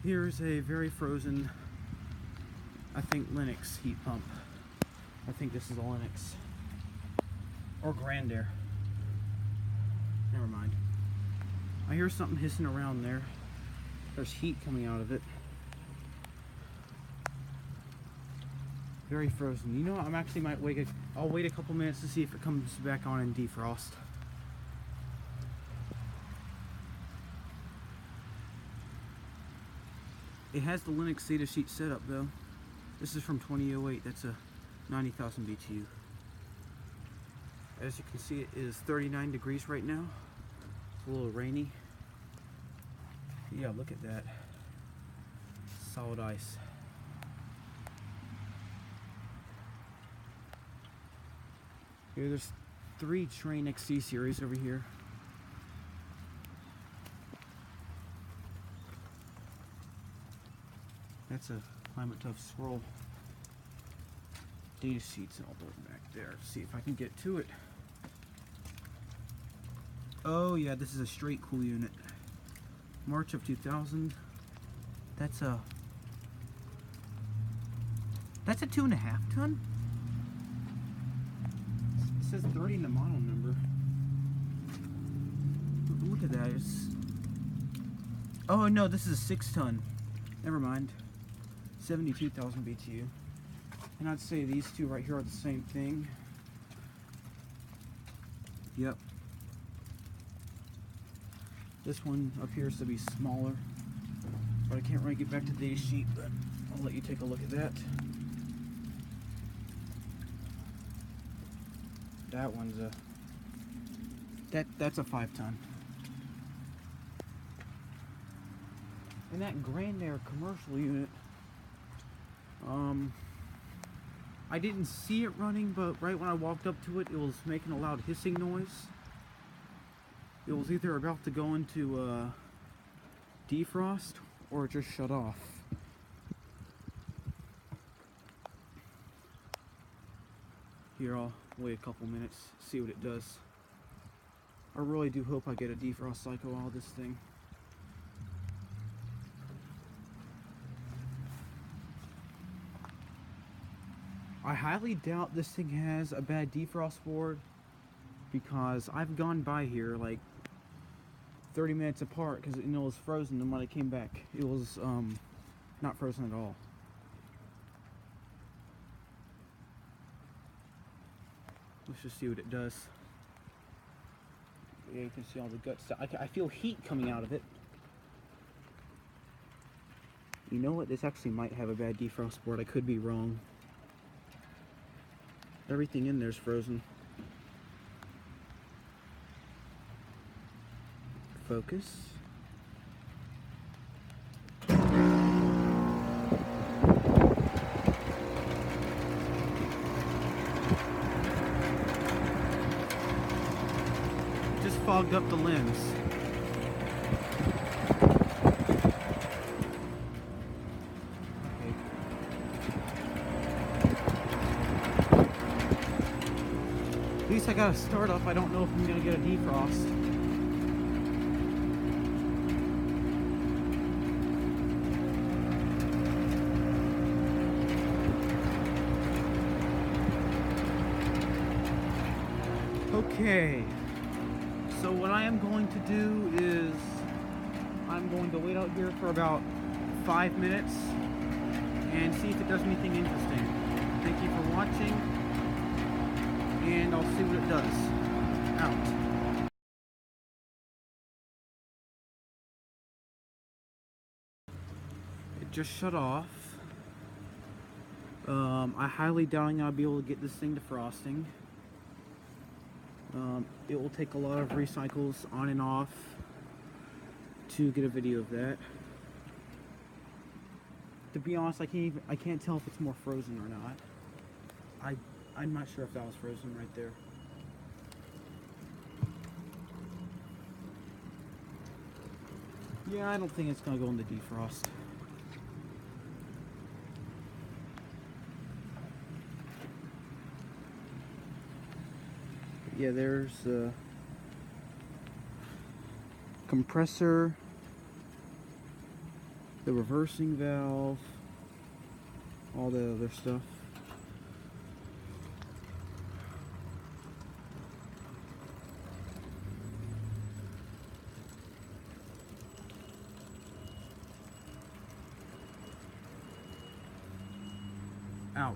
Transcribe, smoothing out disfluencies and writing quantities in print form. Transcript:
Here's a very frozen, I think, Lennox heat pump. I think this is a Lennox. Or Grand Aire. Never mind. I hear something hissing around there. There's heat coming out of it. Very frozen. You know what? I'm actually I'll wait a couple minutes to see if it comes back on and defrost. It has the Lennox SATA sheet setup though. This is from 2008. That's a 90,000 BTU. As you can see, it is 39 degrees right now. It's a little rainy. Yeah, look at that. Solid ice. Here, there's 3 Trane XE series over here. That's a Climate Tough Swirl data sheets, and I'll throw it back there to see if I can get to it. Oh yeah, this is a straight cool unit. March of 2000. That's a 2.5 ton. It says 30 in the model number. Look at that. Oh no, this is a 6 ton. Never mind. 72,000 BTU. And I'd say these two right here are the same thing. Yep. This one appears to be smaller, but I can't really get back to the data sheet, but I'll let you take a look at that. That one's that's a 5 ton. And that Grand Aire commercial unit, I didn't see it running, but right when I walked up to it, it was making a loud hissing noise. It was either about to go into defrost or it just shut off. Here, I'll wait a couple minutes, see what it does. I really do hope I get a defrost cycle out of this thing. I highly doubt this thing has a bad defrost board, because I've gone by here like 30 minutes apart because it was frozen, and when I came back it was not frozen at all. Let's just see what it does. Yeah, you can see all the guts. I feel heat coming out of it. You know what? This actually might have a bad defrost board. I could be wrong. Everything in there's frozen. Focus. Just fogged up the lens. At least I got a start up. I don't know if I'm gonna get a defrost. Okay, so what I am going to do is I'm going to wait out here for about 5 minutes and see if it does anything interesting. Thank you for watching, and I'll see what it does. Out. It just shut off. I highly doubt I'll be able to get this thing to frosting. It will take a lot of recycles on and off to get a video of that. To be honest, I can't tell if it's more frozen or not. I'm not sure if that was frozen right there. Yeah, I don't think it's gonna go into defrost. Yeah, there's a compressor the reversing valve, all the other stuff. Out.